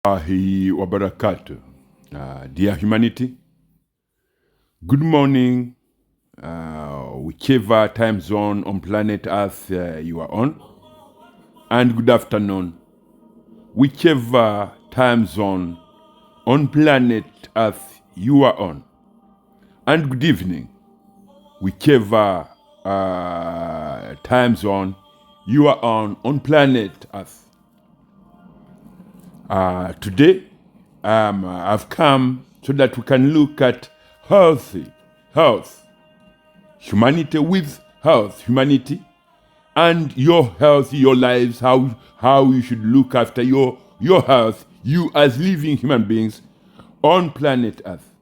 Ahi wa barakatuh. Dear humanity, good morning, whichever time zone on planet Earth you are on, and good afternoon, whichever time zone on planet Earth you are on, and good evening, whichever time zone you are on planet Earth. Today, I've come so that we can look at health, humanity with health, humanity, and your health, your lives, how you should look after your health, you as living human beings on planet Earth.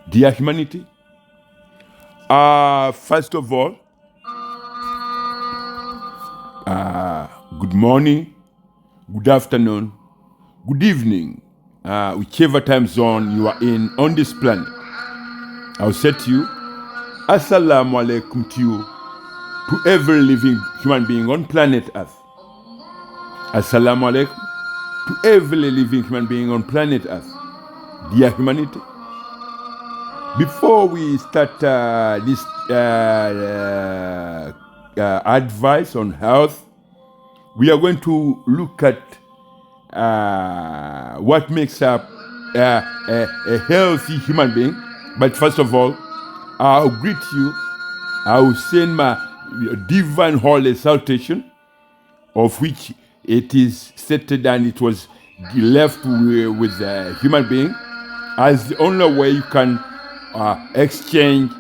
Dear humanity, first of all, good morning, good afternoon, good evening, whichever time zone you are in on this planet. I'll say to you, Assalamu alaikum to you, to every living human being on planet Earth. Assalamu alaikum to every living human being on planet Earth. Dear humanity, before we start this advice on health, we are going to look at what makes up a healthy human being. But first of all, I'll greet you. I will send my divine holy salutation, of which it is stated and it was left with a human being as the only way you can exchange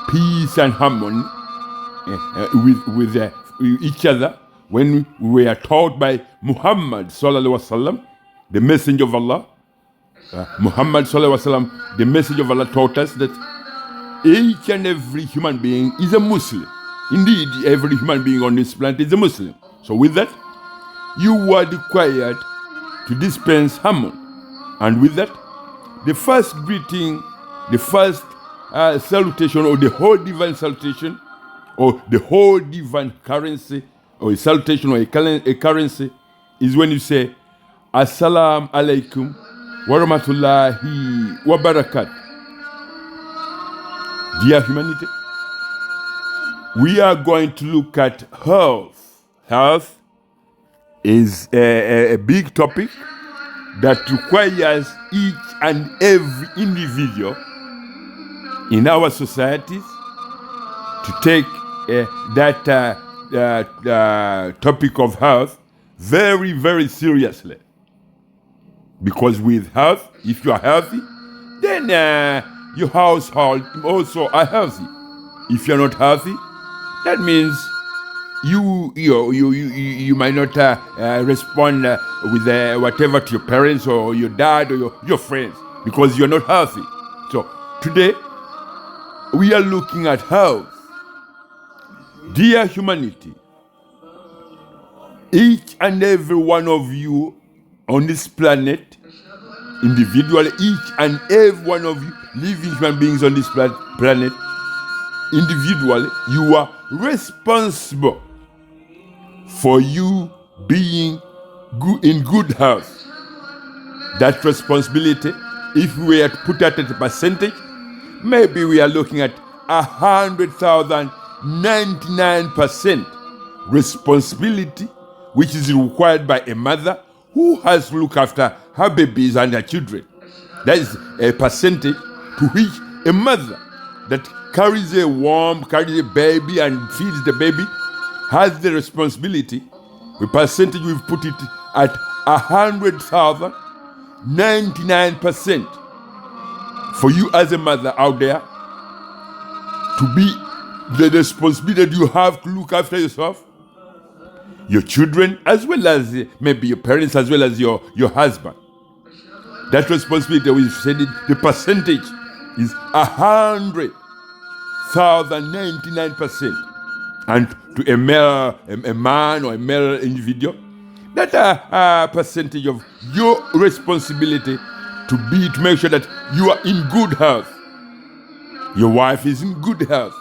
peace and harmony with each other. When we are taught by Muhammad sallallahu alaihi wasallam, the messenger of Allah, Muhammad sallallahu alaihi wasallam, the messenger of Allah taught us that each and every human being is a Muslim. Indeed, every human being on this planet is a Muslim. So with that, you are required to dispense harmony. And with that, the first greeting, the first salutation, or the whole divine salutation, or the whole divine currency, or a salutation or a currency, is when you say, Assalamu alaikum wa rahmatullahi wa barakatuh. Dear humanity, we are going to look at health. Health is a big topic that requires each and every individual in our societies to take that topic of health very, very seriously. Because with health, if you are healthy, then your household also are healthy. If you're not healthy, that means you might not respond with whatever to your parents or your dad or your friends, because you're not healthy. So today, we are looking at health. Dear humanity, each and every one of you on this planet, individually, each and every one of you living human beings on this planet, individually, you are responsible for you being in good health. That responsibility, if we were to put that at a percentage, maybe we are looking at 100,099% responsibility, which is required by a mother who has to look after her babies and her children. That is a percentage to which a mother that carries a baby and feeds the baby has the responsibility. The percentage, we've put it at 100,099% for you as a mother out there to be the responsibility that you have to look after yourself, your children, as well as maybe your parents, as well as your husband. That responsibility, we've said it, the percentage is 100,099%. And to a man or a male individual, that percentage of your responsibility to make sure that you are in good health. Your wife is in good health.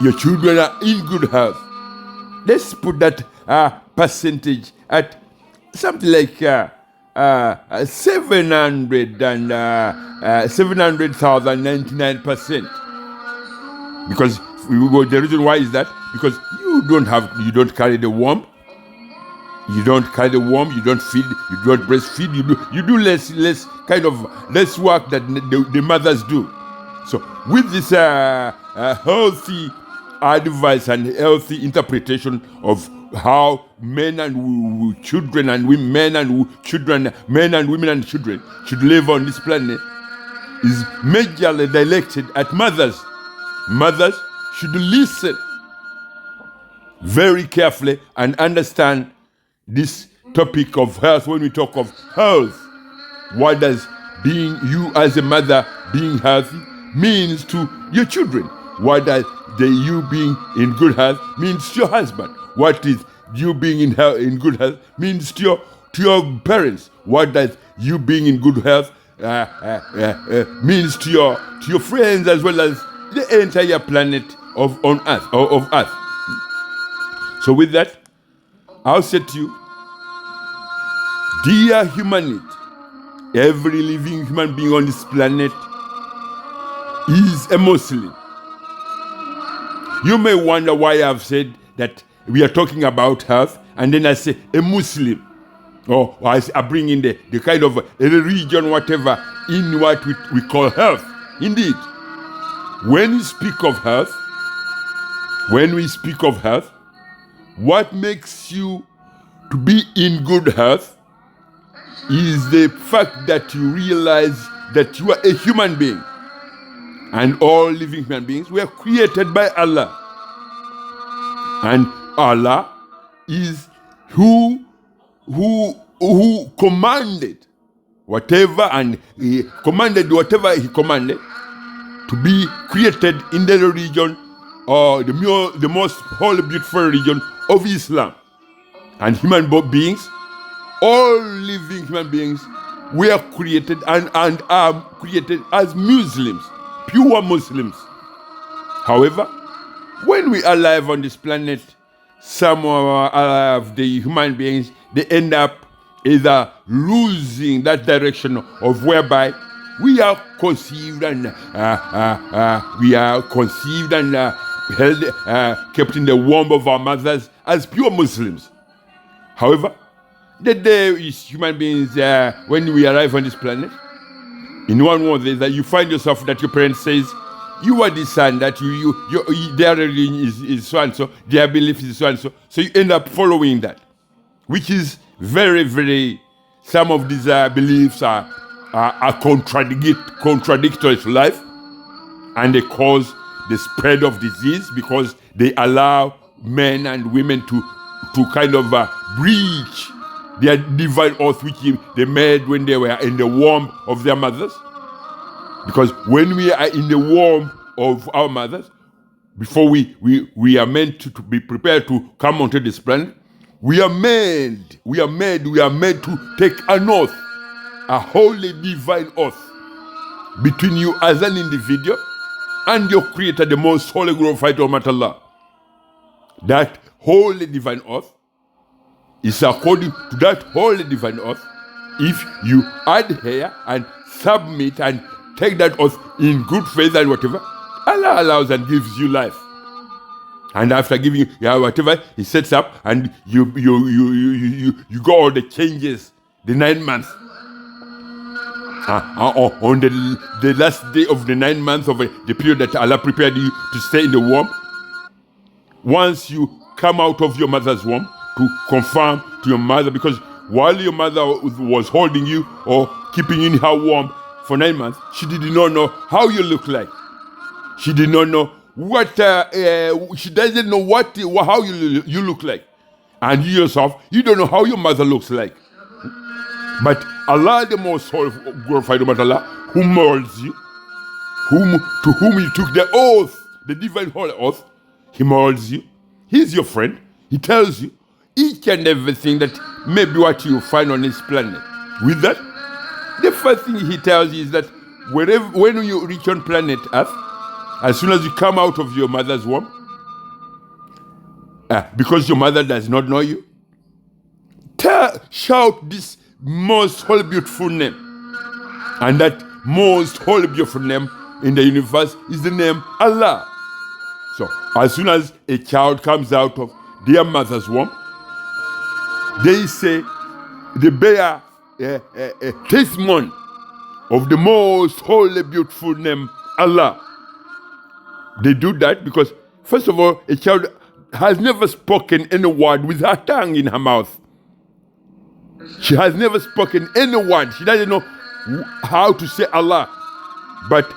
Your children are in good health. Let's put that percentage at something like 700,099%. Because the reason why is that because you don't carry the womb. You don't carry the womb, you don't feed, you don't breastfeed, you do less work that the mothers do. So with this healthy advice and healthy interpretation of how men and children and women, men and women and children should live on this planet is majorly directed at mothers. Mothers should listen very carefully and understand this topic of health. When we talk of health, what does being you as a mother being healthy means to your children? What does you being in good health means to your husband? What is you being in good health means to your parents? What does you being in good health means to your friends as well as the entire planet of Earth? So with that, I'll say to you, dear humanity, every living human being on this planet is a Muslim. You may wonder why I've said that we are talking about health, and then I say a Muslim. Or I bring in the kind of a religion, whatever, in what we call health. Indeed, when we speak of health, what makes you to be in good health is the fact that you realize that you are a human being. And all living human beings were created by Allah. And Allah is who commanded whatever, and He commanded whatever He commanded to be created in the religion, or the most holy, beautiful religion of Islam. And human beings, all living human beings, were created and are created as Muslims, pure Muslims. However, when we are alive on this planet, some of the human beings, they end up either losing that direction of whereby we are conceived and held, kept in the womb of our mothers as pure Muslims. However, the day is human beings, when we arrive on this planet, in one way that you find yourself that your parents says, you are the son, that their religion is so and so, their belief is so and so. So you end up following that, which is very, very, some of these beliefs are contradictory to life, and they cause the spread of disease because they allow men and women to kind of breach their divine oath which they made when they were in the womb of their mothers. Because when we are in the womb of our mothers, before we are meant to be prepared to come onto this planet, we are made to take an oath, a holy divine oath between you as an individual and your Creator, the most holy, glorified Almighty Allah. That holy divine oath is according to that holy divine oath. If you adhere and submit and take that oath in good faith and whatever, Allah allows and gives you life. And after giving you whatever He sets up, and you go all the changes, the 9 months. On the last day of the 9 months of the period that Allah prepared you to stay in the womb, once you come out of your mother's womb, to confirm to your mother, because while your mother was holding you or keeping you in her womb for 9 months, she did not know how you look like. She did not know what, she doesn't know how you look like. And you yourself, you don't know how your mother looks like. But Allah, the most holy, glorified Allah, who molds you, to whom He took the oath, the divine holy oath, He molds you. He's your friend. He tells you each and everything that may be what you find on this planet. With that, the first thing He tells you is that when you reach on planet Earth, as soon as you come out of your mother's womb, because your mother does not know you, shout this most holy, beautiful name. And that most holy, beautiful name in the universe is the name Allah. So, as soon as a child comes out of their mother's womb, they say, they bear a testimony of the most holy, beautiful name, Allah. They do that because, first of all, a child has never spoken any word with her tongue in her mouth. She has never spoken any word. She doesn't know how to say Allah. But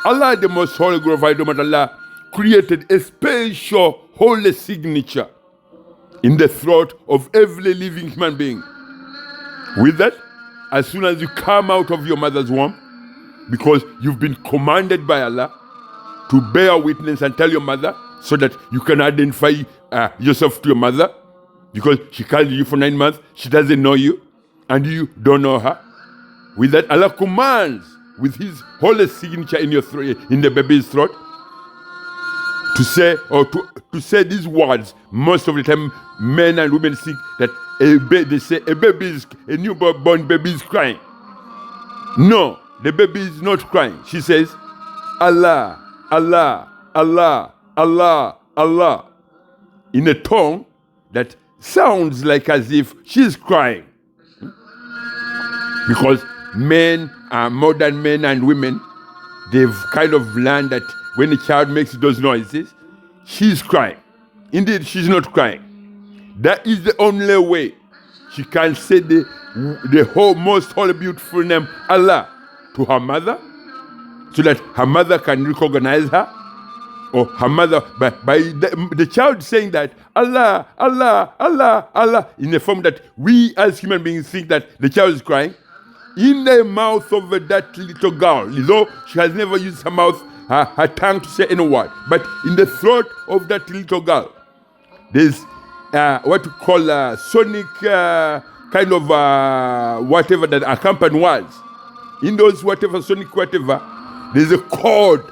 Allah, the most holy, glorified Allah, created a special holy signature in the throat of every living human being. With that, as soon as you come out of your mother's womb, because you've been commanded by Allah to bear witness and tell your mother so that you can identify yourself to your mother, because she carried you for 9 months, she doesn't know you, and you don't know her. With that, Allah commands with His holy signature in your throat, in the baby's throat, to say or to say these words. Most of the time, men and women think that they say a newborn baby is crying. No, the baby is not crying. She says, Allah, Allah, Allah, Allah, Allah, in a tone that sounds like as if she's crying. Because modern men and women, they've kind of learned that when a child makes those noises, she's crying. Indeed, she's not crying. That is the only way she can say the whole most holy, beautiful name, Allah, to her mother, so that her mother can recognize her, or her mother, by the child saying that, Allah, Allah, Allah, Allah, in a form that we as human beings think that the child is crying, in the mouth of that little girl, though she has never used her mouth, her tongue to say any word, but in the throat of that little girl, there's what we call a sonic kind of whatever that accompany words. In those whatever, sonic whatever, there's a chord.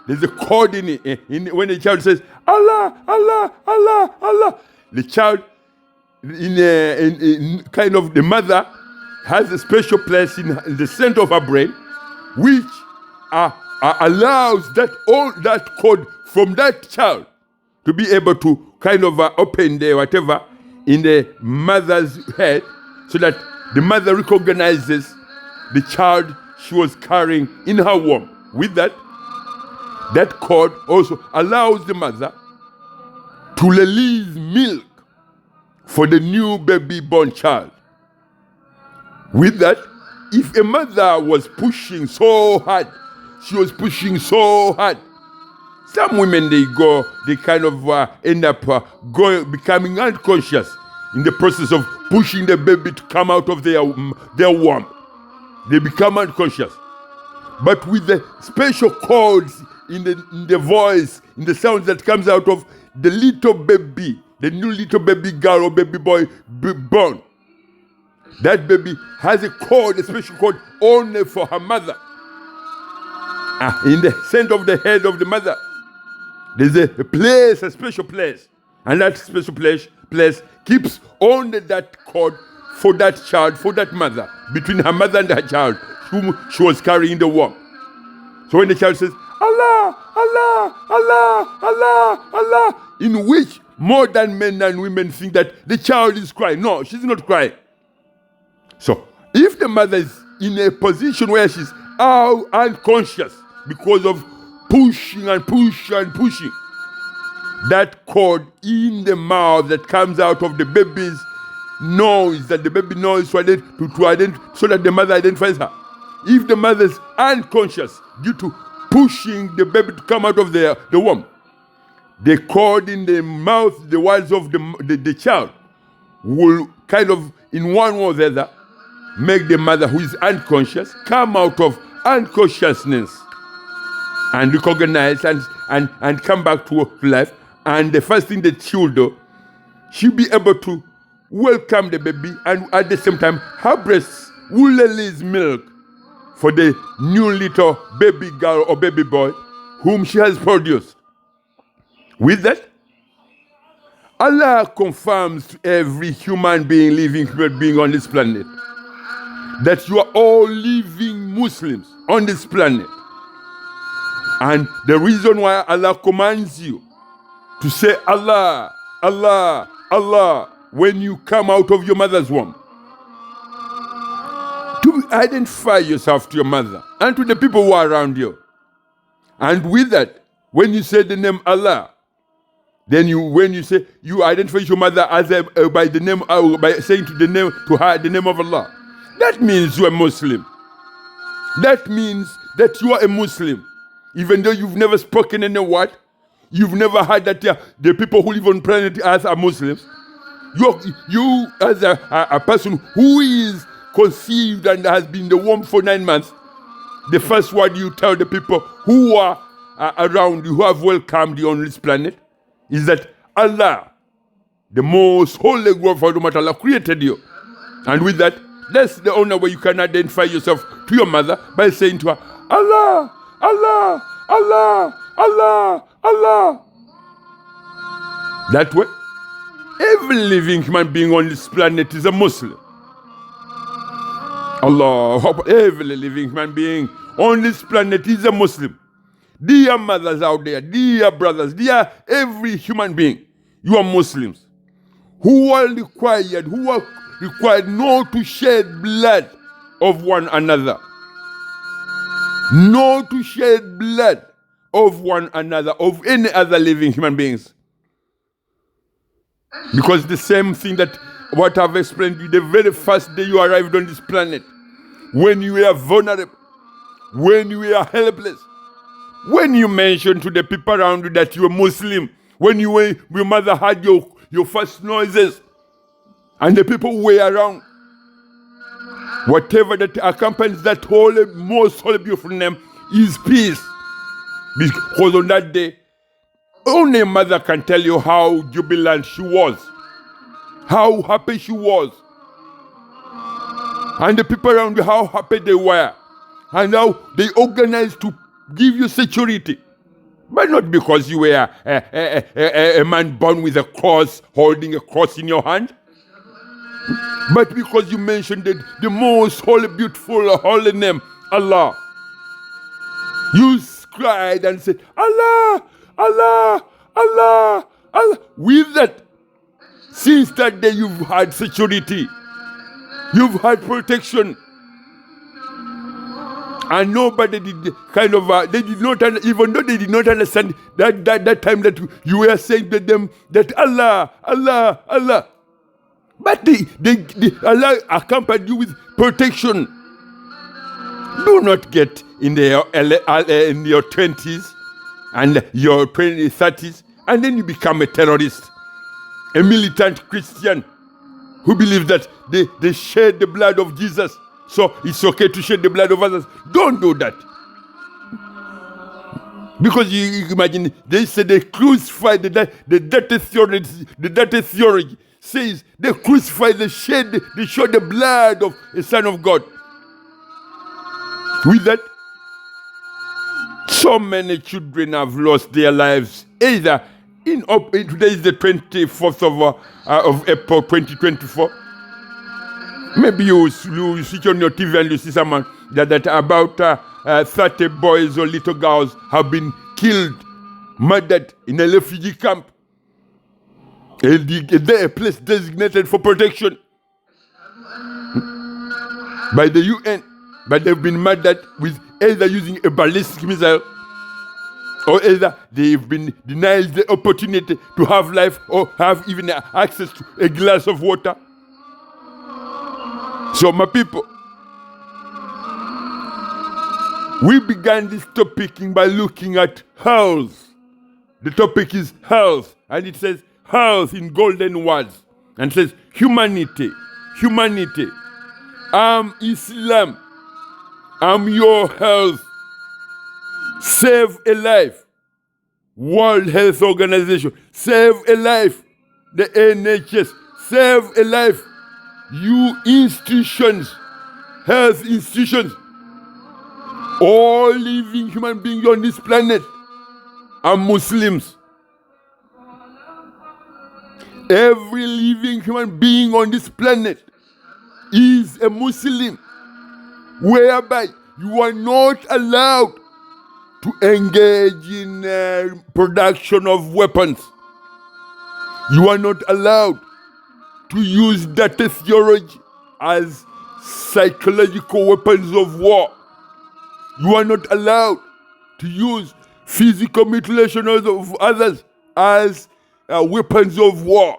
There's a chord in it. When the child says, Allah, Allah, Allah, Allah, the child, in kind of the mother, has a special place in the center of her brain, which allows that chord from that child to be able to kind of open the whatever in the mother's head, so that the mother recognizes the child she was carrying in her womb. With that chord also allows the mother to release milk for the new baby born child. With that, if a mother was pushing so hard, she was pushing so hard, some women, they kind of end up becoming unconscious in the process of pushing the baby to come out of their womb. They become unconscious. But with the special chords in the voice, in the sounds that comes out of the little baby, the new little baby girl or baby boy born, that baby has a chord, a special chord only for her mother. In the center of the head of the mother, there's a place, a special place. And that special place keeps only that chord for that child, for that mother, between her mother and her child, whom she was carrying in the womb. So when the child says, Allah, Allah, Allah, Allah, Allah, in which modern men and women think that the child is crying. No, she's not crying. So if the mother is in a position where she's unconscious because of pushing and pushing and pushing, that chord in the mouth that comes out of the baby's nose, that the baby knows so that the mother identifies her. If the mother is unconscious due to pushing the baby to come out of the womb, the chord in the mouth, the words of the child, will kind of, in one way or the other, make the mother who is unconscious come out of unconsciousness and recognize and come back to life. And the first thing that she will do, she'll be able to welcome the baby, and at the same time, her breasts will release milk for the new little baby girl or baby boy whom she has produced. With that, Allah confirms to every human being, living human being on this planet, that you are all living Muslims on this planet. And the reason why Allah commands you to say Allah, Allah, Allah when you come out of your mother's womb, to identify yourself to your mother and to the people who are around you. And with that, when you say the name Allah, then when you say you identify your mother as by the name, by saying to her the name of Allah, that means you are Muslim. That means that you are a Muslim, even though you've never spoken any word, you've never heard that the people who live on planet Earth are Muslims. You as a person who is conceived and has been in the womb for 9 months, the first word you tell the people who are around you, who have welcomed you on this planet, is that Allah, the most holy God for whom Allah created you. And with that, that's the only way you can identify yourself to your mother, by saying to her, Allah, Allah, Allah, Allah, Allah. That way, every living human being on this planet is a Muslim. Allah, every living human being on this planet is a Muslim. Dear mothers out there, dear brothers, dear every human being, you are Muslims who are required not to shed blood of one another. Not to shed blood of one another, of any other living human beings. Because the same thing that what I've explained to you the very first day you arrived on this planet, when you were vulnerable, when you were helpless, when you mentioned to the people around you that you were Muslim, when your mother had your first noises, and the people who were around, whatever that accompanies that holy, most holy, beautiful name is peace. Because on that day, only a mother can tell you how jubilant she was, how happy she was, and the people around you, how happy they were, and how they organized to give you security. But not because you were a man born with a cross, holding a cross in your hand, but because you mentioned the most holy, beautiful, holy name, Allah. You cried and said, Allah, Allah, Allah, Allah. With that, since that day you've had security, you've had protection. And nobody did they did not, even though they did not understand that time that you were saying to them that Allah, Allah, Allah. But Allah accompanied you with protection. Do not get in your 20s and your 30s, and then you become a terrorist, a militant Christian who believes that they shed the blood of Jesus, so it's okay to shed the blood of others. Don't do that. Because you imagine, they said they crucified the dirty theory says they crucified, they shed the blood of a Son of God. With that, so many children have lost their lives. Either today is the 24th of April 2024. Maybe you switch on your TV and you see someone that about 30 boys or little girls have been killed, murdered in a refugee camp. A place designated for protection by the UN, but they've been murdered with either using a ballistic missile, or either they've been denied the opportunity to have life or have even access to a glass of water. So my people, we began this topic by looking at health. The topic is health, and it says health in golden words, and says humanity. I'm Islam. I'm your health. Save a life. World Health Organization. Save a life. The NHS. Save a life. You institutions, health institutions, all living human beings on this planet are Muslims. Every living human being on this planet is a Muslim, whereby you are not allowed to engage in production of weapons. You are not allowed to use data theology as psychological weapons of war. You are not allowed to use physical mutilation of others as weapons of war.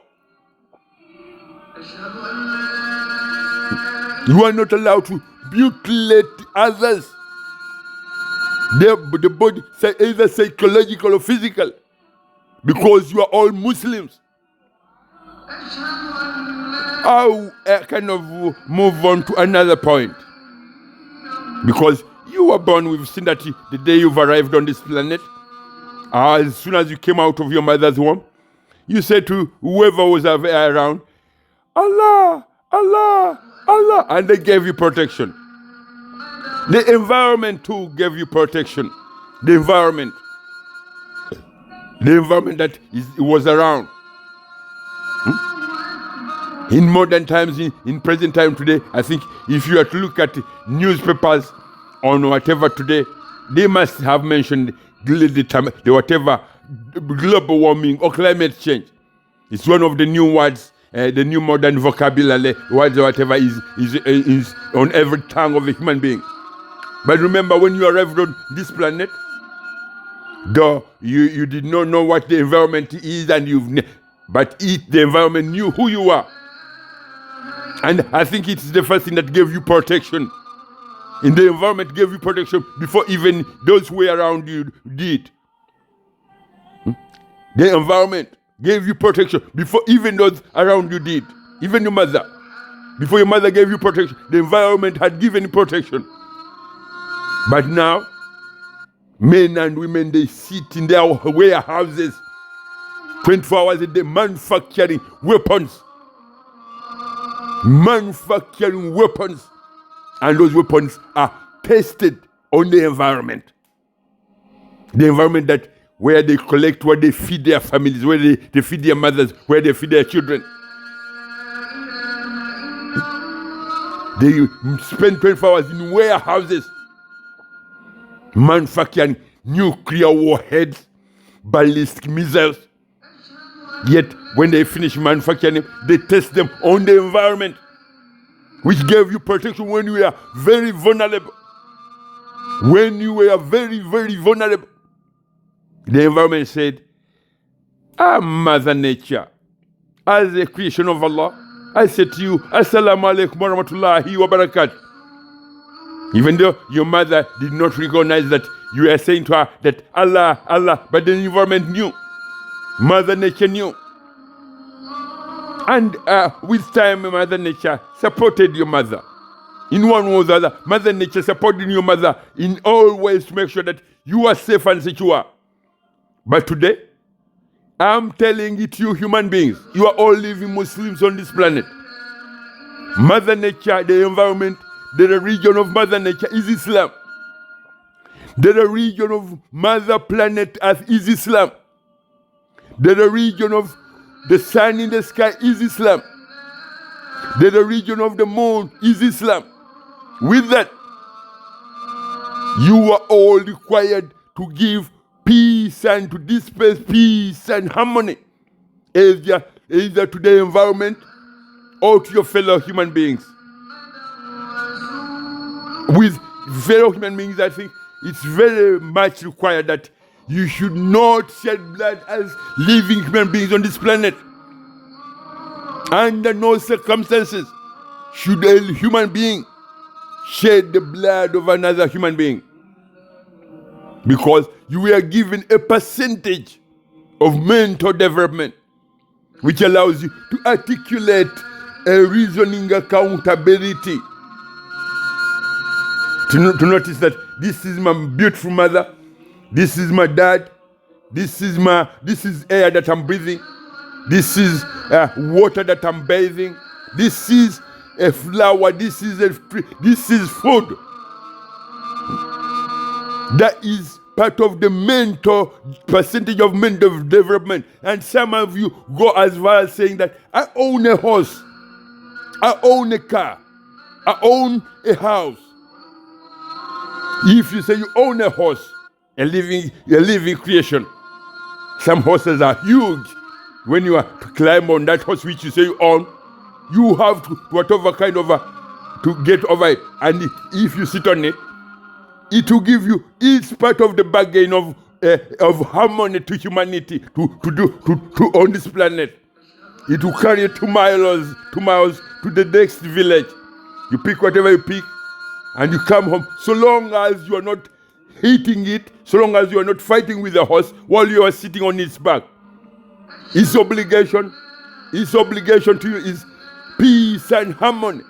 You are not allowed to mutilate others, the body, either psychological or physical, because you are all Muslims. I'll kind of move on to another point, because you were born with sin that the day you've arrived on this planet, as soon as you came out of your mother's womb, you said to whoever was around, Allah, Allah, Allah, and they gave you protection. The environment too gave you protection. The environment that was around. In modern times, in present time today, I think if you are to look at newspapers on whatever today, they must have mentioned the whatever global warming or climate change. It's one of the new words, the new modern vocabulary, words or whatever is on every tongue of a human being. But remember, when you arrived on this planet, though you did not know what the environment is, but the environment knew who you are. And I think it's the first thing that gave you protection. In the environment gave you protection before even those who were around you did. The environment gave you protection before even those around you did. Even your mother. Before your mother gave you protection, the environment had given you protection. But now, men and women, they sit in their warehouses 24 hours a day manufacturing weapons. Manufacturing weapons. And those weapons are tested on the environment. The environment where they collect, where they feed their families, where they feed their mothers, where they feed their children. They spend 24 hours in warehouses manufacturing nuclear warheads, ballistic missiles. Yet, when they finish manufacturing them, they test them on the environment, which gave you protection when you were very vulnerable. When you were very, very vulnerable. The environment said, Mother Nature, as a creation of Allah, I said to you, Assalamu alaikum wa rahmatullahi wa barakatuh. Even though your mother did not recognize that you were saying to her that Allah, Allah, but the environment knew. Mother Nature knew. And with time, Mother Nature supported your mother. In one way or the other, Mother Nature supported your mother in all ways to make sure that you are safe and secure. But today, I'm telling it to you human beings, you are all living Muslims on this planet. Mother Nature, the environment, the region of Mother Nature is Islam. The region of Mother Planet Earth is Islam. The region of the sun in the sky is Islam. The region of the moon is Islam. With that, you are all required to give peace and to disperse peace and harmony, either to the environment or to your fellow human beings. With fellow human beings, I think it's very much required that you should not shed blood as living human beings on this planet. Under no circumstances should a human being shed the blood of another human being. Because you were given a percentage of mental development which allows you to articulate a reasoning accountability. To notice that this is my beautiful mother, this is my dad, this is air that I'm breathing, this is water that I'm bathing, this is a flower, this is food. That is part of the mental percentage of mental development. And some of you go as far as saying that I own a horse, I own a car, I own a house. If you say you own a horse, a living creation, some horses are huge. When you are to climb on that horse which you say you own, you have to whatever kind of to get over it. And if you sit on it, it will give you each part of the bargain of harmony to humanity to on this planet. It will carry you 2 miles to the next village. You pick whatever you pick, and you come home. So long as you are not hitting it, so long as you are not fighting with the horse while you are sitting on its back. Its obligation to you is peace and harmony.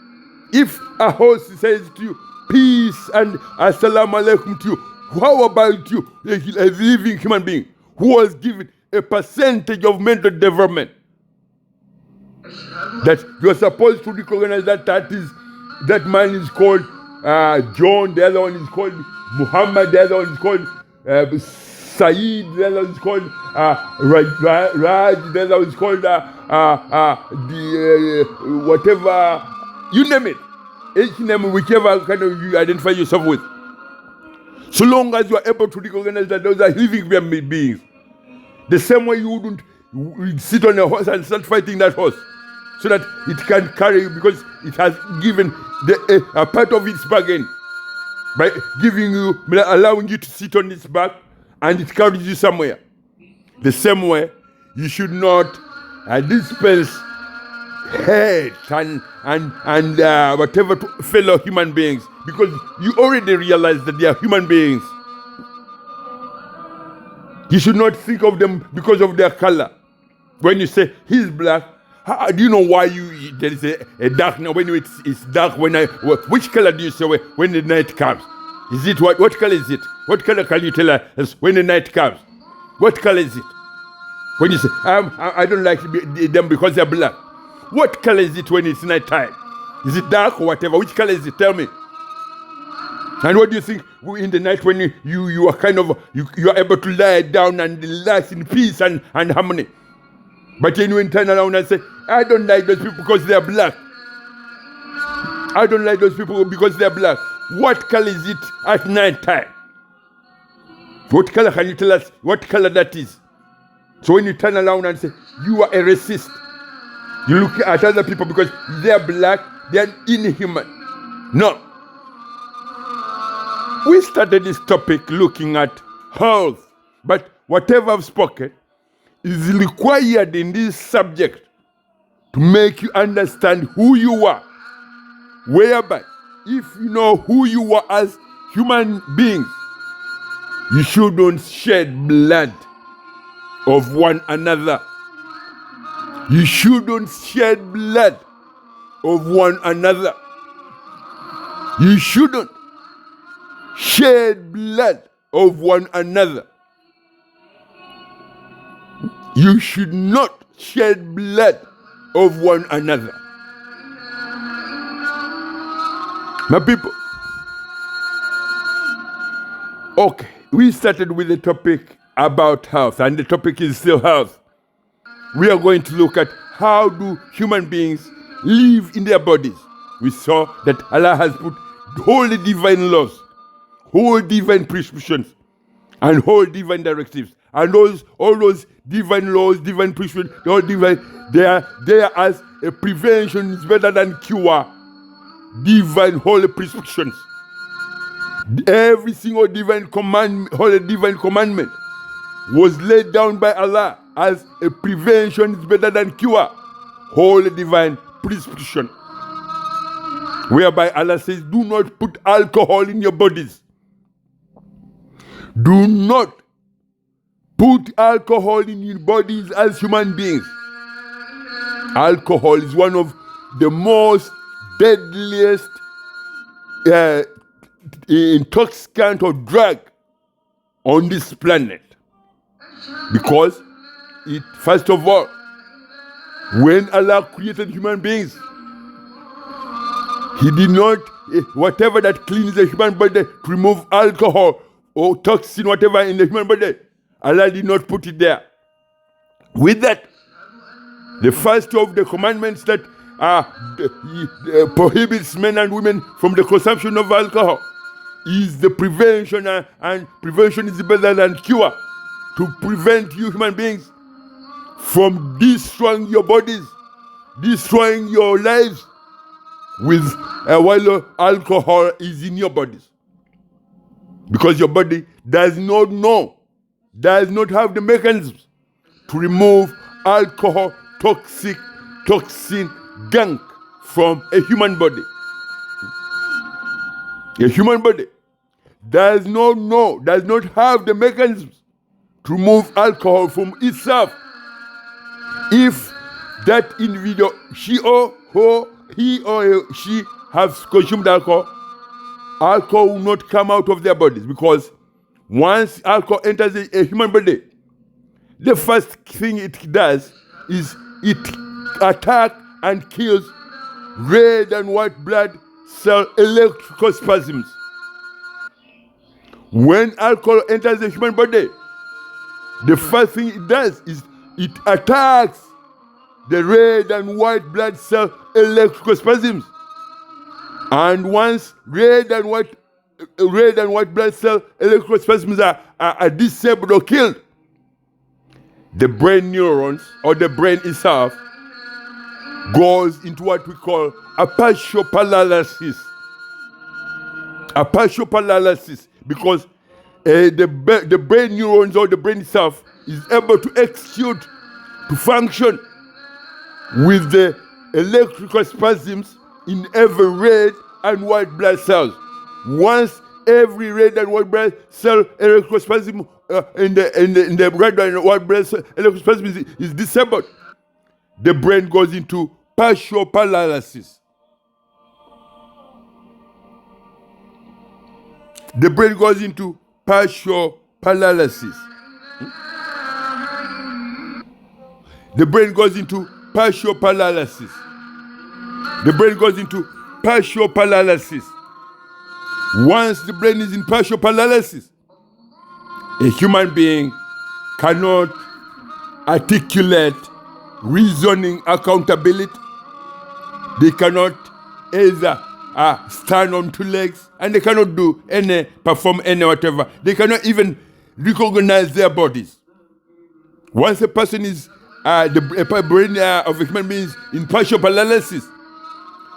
If a horse says to you, peace and assalamu alaikum to you, how about you, a living human being who was given a percentage of mental development? That you're supposed to recognize that man is called John, the other one is called Muhammad, the other one is called Saeed, the other one is called Raj, the other one is called whatever, you name it. Each name, whichever kind of you identify yourself with. So long as you are able to recognize that those are living beings. The same way you wouldn't sit on a horse and start fighting that horse so that it can carry you because it has given a part of its bargain by allowing you to sit on its back and it carries you somewhere. The same way, you should not dispense hate and whatever to fellow human beings, because you already realize that they are human beings. You should not think of them because of their color. When you say he's black, do you know why there is a darkness when it's dark? Which color do you say when the night comes? Is it what color is it? What color can you tell us when the night comes? What color is it? When you say I don't like them because they're black. What color is it when it's night time? Is it dark or whatever? Which color is it? Tell me. And what do you think in the night when you are kind of you are able to lie down and relax in peace and harmony? But then you turn around and say, I don't like those people because they are black. I don't like those people because they are black. What color is it at night time? What color can you tell us what color that is? So when you turn around and say, you are a racist, you look at other people because they are black, they are inhuman. No. We started this topic looking at health, but whatever I've spoken is required in this subject to make you understand who you are. Whereby, if you know who you are as human beings, you shouldn't shed blood of one another. You shouldn't shed blood of one another. You shouldn't shed blood of one another. You should not shed blood of one another. My people, okay, we started with the topic about health, and the topic is still health. We are going to look at how do human beings live in their bodies. We saw that Allah has put whole divine laws, whole divine prescriptions, and whole divine directives. And all those divine laws, divine prescriptions, all divine, they are there as a prevention is better than cure. Divine holy prescriptions. Every single divine commandment, holy divine commandment was laid down by Allah as a prevention is better than cure. Holy divine prescription. Whereby Allah says, do not put alcohol in your bodies. Do not put alcohol in your bodies as human beings. Alcohol is one of the most deadliest intoxicant or drug on this planet. Because it, first of all, when Allah created human beings, He did not, whatever that cleans the human body, to remove alcohol or toxin, whatever in the human body. Allah did not put it there. With that, the first of the commandments that prohibits men and women from the consumption of alcohol is the prevention, and prevention is better than cure. To prevent you human beings from destroying your bodies, destroying your lives with while alcohol is in your bodies. Because your body does not have the mechanisms to remove alcohol, toxin, gunk from a human body. A human body does not have the mechanisms to remove alcohol from itself. If that individual, he or she has consumed alcohol will not come out of their bodies, because once alcohol enters a human body, the first thing it does is it attacks and kills red and white blood cell electrical spasms. When alcohol enters the human body, the first thing it does is it attacks the red and white blood cell electrical spasms. And once red and white blood cell electrical spasms are disabled or killed, the brain neurons, or the brain itself, goes into what we call a partial paralysis. A partial paralysis, because the brain neurons, or the brain itself, is able to execute, to function with the electrical spasms in every red and white blood cells. Once every red and white blood cell electrical spasm in the red and white blood cell electrical spasm is disabled, the brain goes into partial paralysis. The brain goes into partial paralysis. The brain goes into partial paralysis. The brain goes into partial paralysis. Once the brain is in partial paralysis, a human being cannot articulate reasoning accountability. They cannot either stand on two legs, and they cannot perform any whatever. They cannot even recognize their bodies. Once a person is the brain of a human being is in partial paralysis,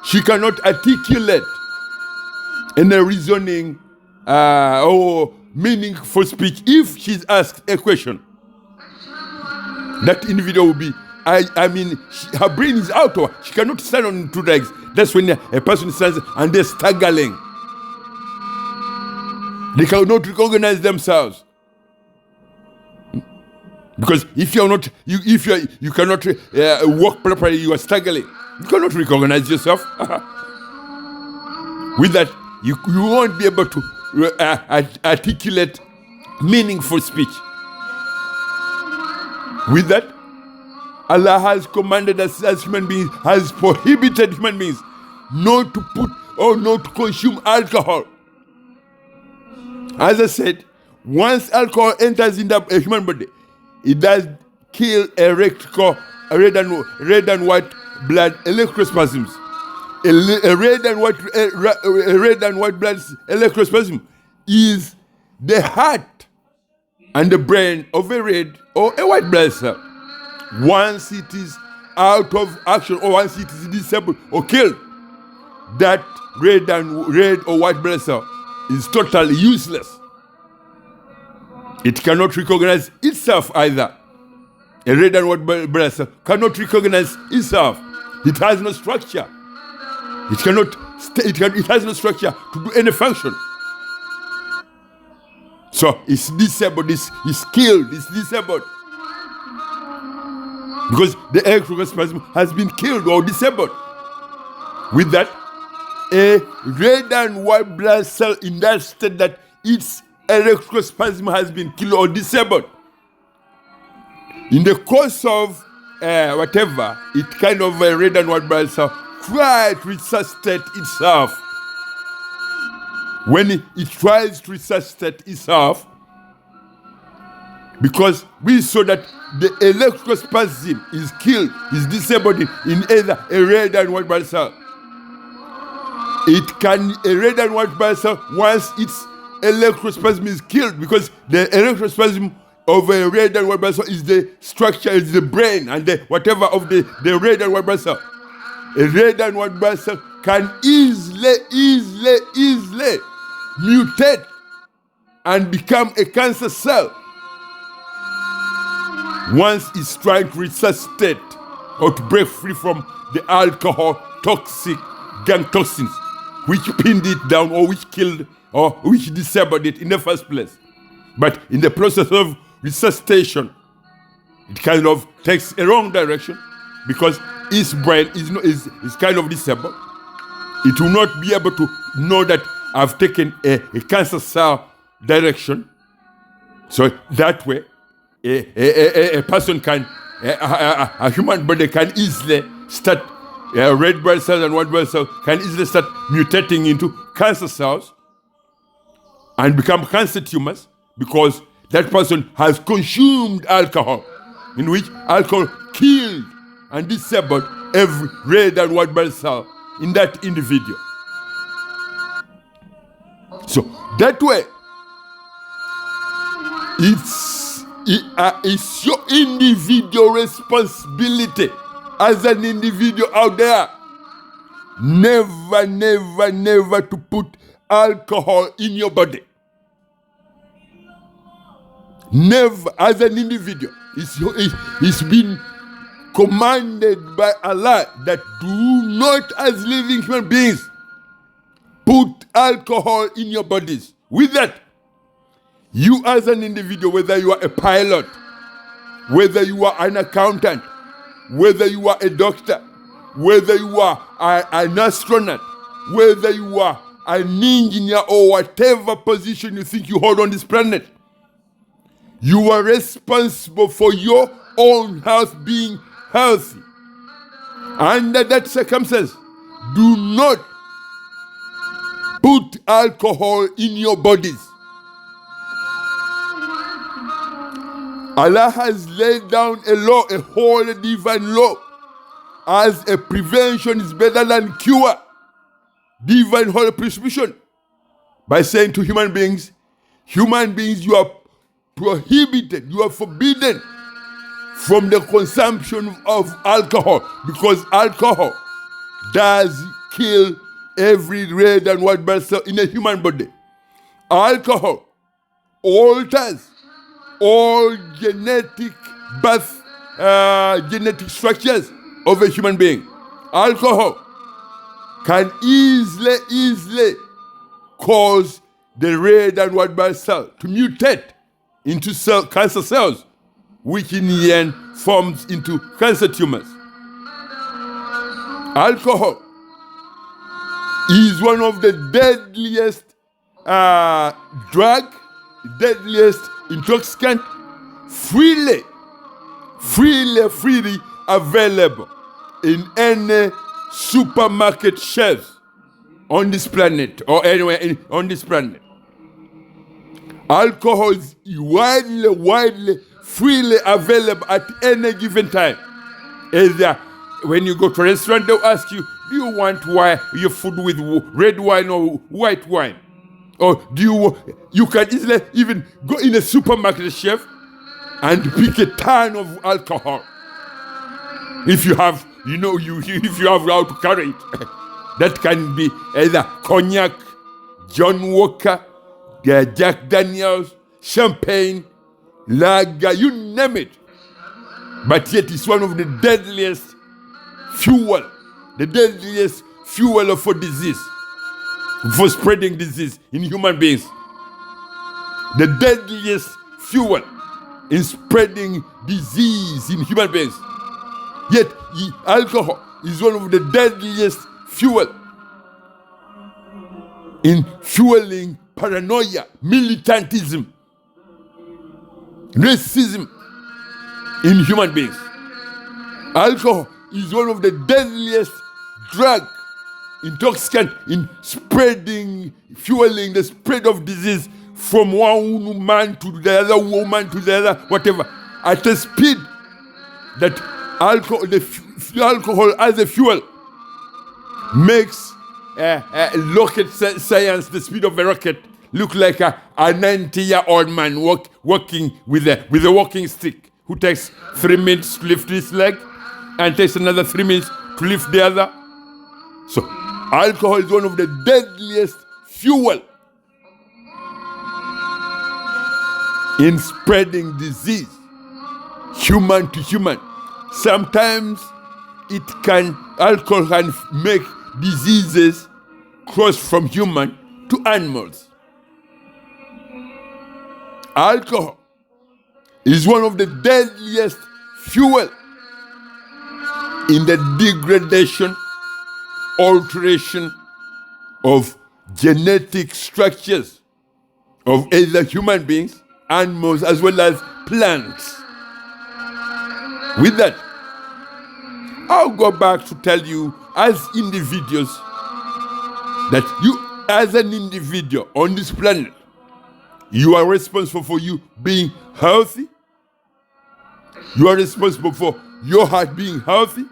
she cannot articulate any reasoning or meaningful speech. If she's asked a question, that individual will be, her brain is out of her. She cannot stand on two legs. That's when a person stands and they're staggering. They cannot recognize themselves. Because if you cannot walk properly, you are staggering. You cannot recognize yourself. With that, you won't be able to articulate meaningful speech. With that, Allah has commanded us as human beings, has prohibited human beings not to put or not to consume alcohol. As I said, once alcohol enters in the human body, it does kill red and white blood electrospasms. A red and white blood electrospasm is the heart and the brain of a red or a white blood cell. Once it is out of action, or once it is disabled or killed, that red or white blood cell is totally useless. It cannot recognize itself either. A red and white blood cell cannot recognize itself. It has no structure. It has no structure to do any function. So it's disabled, it's killed, it's disabled. Because the electrical spasm has been killed or disabled. With that, a red and white blood cell in that state that its electrical spasm has been killed or disabled, in the course of whatever, it kind of a red and white blood cell try to resuscitate itself. when it tries to resuscitate itself, because we saw that the electrospasm is killed, is disabled in either a red and white blood cell. A red and white blood cell, once its electrospasm is killed, because the electrospasm of a red and white blood cell is the structure, is the brain, and whatever of the red and white blood cell. A red and white blood cell can easily mutate and become a cancer cell once it's trying to resuscitate or to break free from the alcohol toxic gang toxins which pinned it down or which killed or which disabled it in the first place. But in the process of resuscitation, it kind of takes a wrong direction because its brain is kind of disabled. It will not be able to know that I've taken a cancer cell direction. So that way, a person can, a human body can easily start, red blood cells and white blood cells can easily start mutating into cancer cells and become cancer tumors because that person has consumed alcohol, in which alcohol killed and disabled every red and white blood cell in that individual. So that way, it's your individual responsibility as an individual out there. Never to put alcohol in your body. Never, as an individual. It's been commanded by Allah that do not, as living human beings, put alcohol in your bodies. With that, you as an individual, whether you are a pilot, whether you are an accountant, whether you are a doctor, whether you are an astronaut, whether you are an engineer or whatever position you think you hold on this planet, you are responsible for your own health being healthy. Under that circumstance, do not put alcohol in your bodies. Allah has laid down a law, a holy divine law, as a prevention is better than cure. Divine holy prescription. By saying to human beings, you are prohibited, you are forbidden from the consumption of alcohol, because alcohol does kill every red and white blood cell in a human body. Alcohol alters all genetic structures of a human being. Alcohol can easily cause the red and white blood cell to mutate into cancer cells, which in the end forms into cancer tumors. Alcohol is one of the deadliest deadliest intoxicant, freely available in any supermarket shelves on this planet or anywhere on this planet. Alcohol is widely, freely available at any given time. Either when you go to a restaurant, they'll ask you, do you want your food with red wine or white wine? Or you can easily even go in a supermarket shelf and pick a ton of alcohol. If you have, if you have how to carry it. That can be either cognac, John Walker, Jack Daniels, champagne, lager, you name it. But yet it's one of the deadliest fuel for disease, for spreading disease in human beings. The deadliest fuel in spreading disease in human beings. Yet alcohol is one of the deadliest fuel in fueling paranoia, militantism, racism in human beings. Alcohol is one of the deadliest drugs intoxicant in fueling the spread of disease from one man to the other woman to the other, whatever, at a speed that alcohol as a fuel makes rocket science, the speed of a rocket, look like a 90-year-old man walking with a walking stick, who takes 3 minutes to lift his leg and takes another 3 minutes to lift the other. So alcohol is one of the deadliest fuel in spreading disease, human to human. Sometimes alcohol can make diseases cross from human to animals. Alcohol is one of the deadliest fuel in the degradation, alteration of genetic structures of either human beings, animals, as well as plants. With that, I'll go back to tell you, as individuals, that you, as an individual on this planet, you are responsible for you being healthy. You are responsible for your heart being healthy.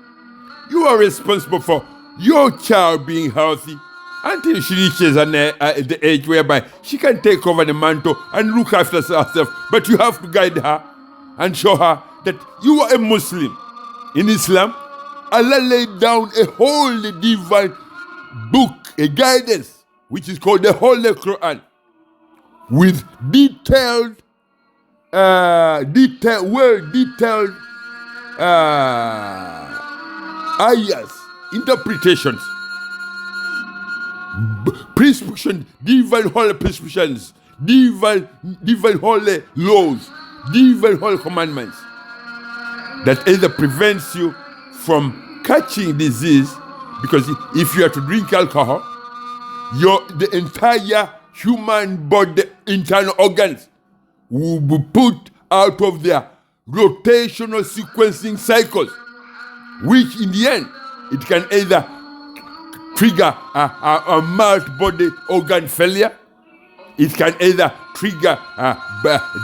You are responsible for your child being healthy until she reaches the age whereby she can take over the mantle and look after herself. But you have to guide her and show her that you are a Muslim. In Islam, Allah laid down a holy divine book, a guidance, which is called the Holy Quran, with detailed ayahs, interpretations, prescription, divine holy prescriptions, divine holy laws, divine holy commandments that either prevents you from catching disease, because if you are to drink alcohol, the entire human body internal organs will be put out of their rotational sequencing cycles, which in the end, it can either trigger a multi-body organ failure, it can either trigger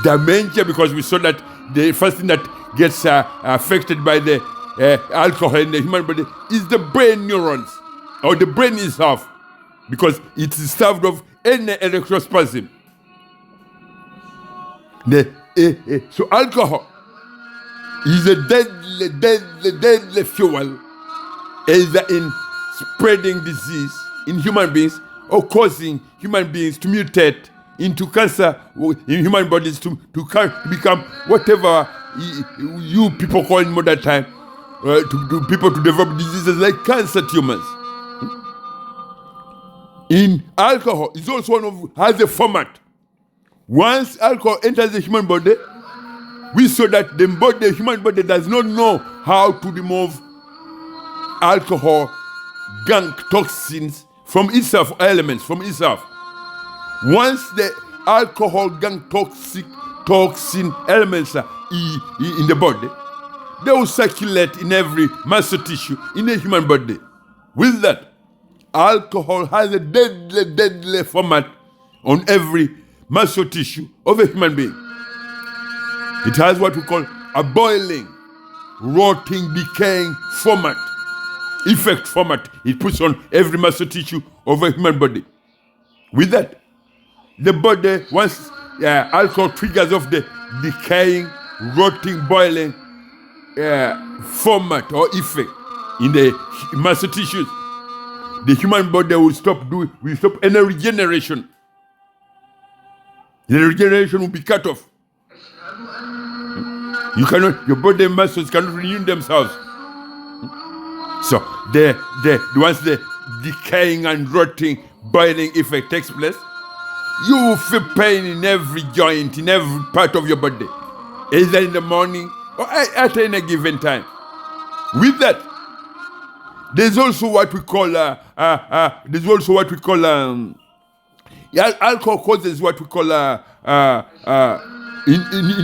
dementia, because we saw that the first thing that gets affected by the alcohol in the human body is the brain neurons, or the brain itself, because it is starved of any electrospasm. So alcohol is a deadly fuel, either in spreading disease in human beings or causing human beings to mutate into cancer in human bodies, to become whatever you people call in modern time, to people to develop diseases like cancer tumors. In alcohol, it's also has a format. Once alcohol enters the human body, we saw that the human body does not know how to remove alcohol gunk toxins from itself, elements from itself. Once the alcohol gunk toxin elements are in the body, they will circulate in every muscle tissue in the human body. With that, alcohol has a deadly format on every muscle tissue of a human being. It has what we call a boiling, rotting, decaying format, effect format. It puts on every muscle tissue of a human body. With that, the body, once alcohol triggers off the decaying, rotting, boiling format or effect in the muscle tissues, the human body will stop any regeneration. The regeneration will be cut off. Your body muscles cannot renew themselves. So once the decaying and rotting, boiling effect takes place, you will feel pain in every joint, in every part of your body, either in the morning or at any given time. With that, there's also what we call alcohol causes what we call in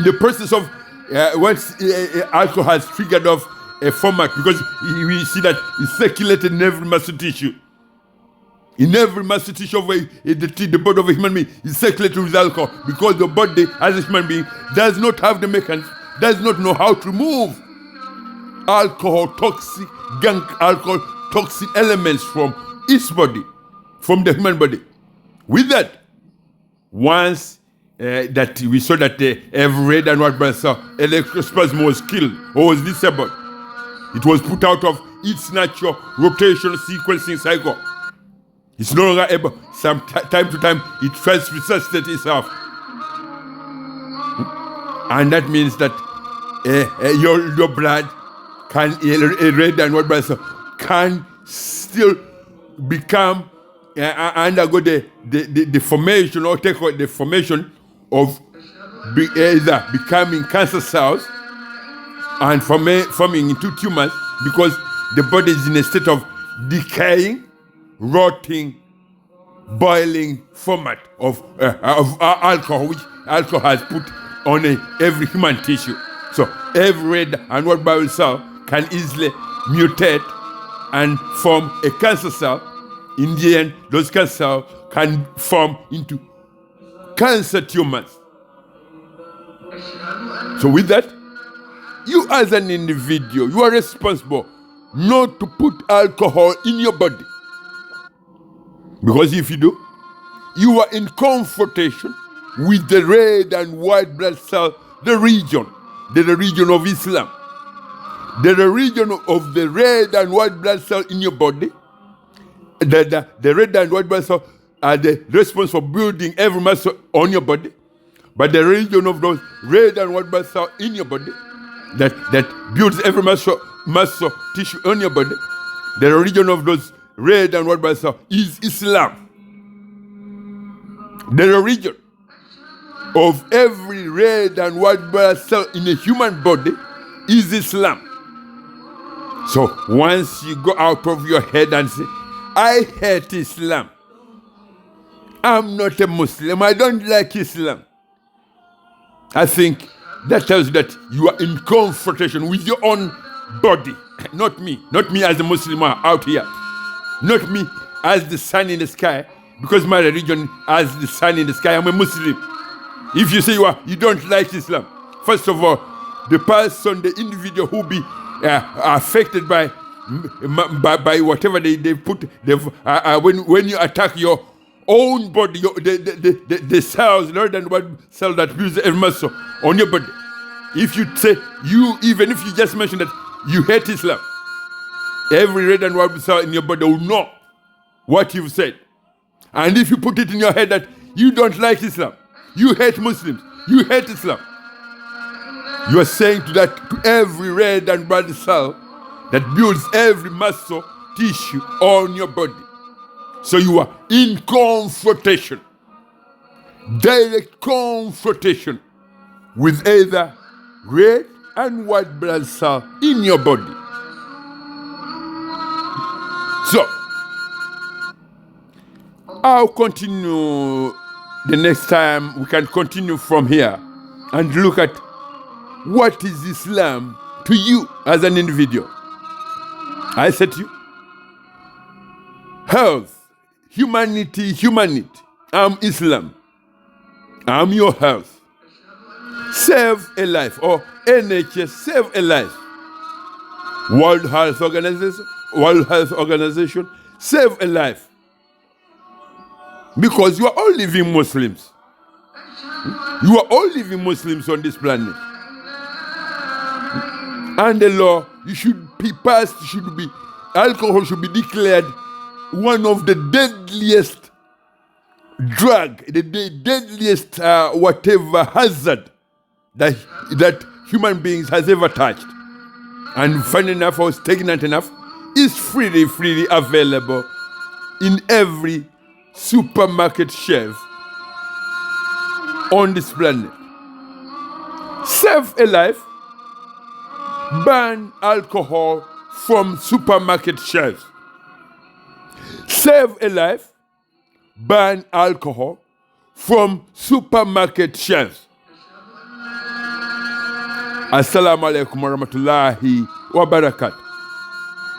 the process of once alcohol has triggered off a format, because we see that it's circulated in every muscle tissue. In every muscle tissue of the body of a human being is circulated with alcohol, because the body as a human being does not have the mechanism, does not know how to remove alcohol toxic elements from its body, from the human body. With that, once that we saw that every red and white blood cell electrospasm was killed or was disabled, it was put out of its natural rotational sequencing cycle. It's no longer able, time to time, it tries to resuscitate itself. And that means that your blood can, a red and white blood cell can still become, undergo the formation, or take the formation of either becoming cancer cells and forming into tumors, because the body is in a state of decaying, rotting, boiling format of alcohol, which alcohol has put on every human tissue. So every red and white blood cell can easily mutate and form a cancer cell. In the end, those cancer cells can form into cancer tumors. So with that, you as an individual, you are responsible not to put alcohol in your body. Because if you do, you are in confrontation with the red and white blood cell, the region of Islam. The region of the red and white blood cell in your body, the red and white blood cell are the response for building every muscle on your body. But the region of those red and white blood cells in your body that builds every muscle tissue on your body, the region of those red and white blood cells is Islam. The region of every red and white blood cell in a human body is Islam. So once you go out of your head and say, I hate Islam, I'm not a Muslim, I don't like Islam, I think that tells you that you are in confrontation with your own body. Not me as a Muslim out here, not me as the sun in the sky, because my religion as the sun in the sky, I'm a Muslim. If you say you don't like Islam, first of all, the person, the individual who be affected by whatever they put, when you attack your own body, the cells, red and white cell that builds every muscle on your body. If you say, even if you just mention that you hate Islam, every red and white cell in your body will know what you've said. And if you put it in your head that you don't like Islam, you hate Muslims, you hate Islam, you are saying to every red and blood cell that builds every muscle tissue on your body. So you are in confrontation, direct confrontation with either red and white blood cell in your body. So I'll continue the next time. We can continue from here and look at what is Islam to you as an individual. I said to you, health, humanity. I'm Islam. I'm your health. Save a life, or NHS, save a life. World Health Organization, save a life. Because you are all living Muslims. You are all living Muslims on this planet. And the law, you should be passed, alcohol should be declared one of the deadliest drug, the deadliest whatever hazard that human beings has ever touched. And funny enough, or stagnant enough, is freely available in every supermarket shelf on this planet. Save a life. Ban alcohol from supermarket shelves. Save a life. Ban alcohol from supermarket shelves. Assalamu alaikum wa rahmatullahi wa barakatuh.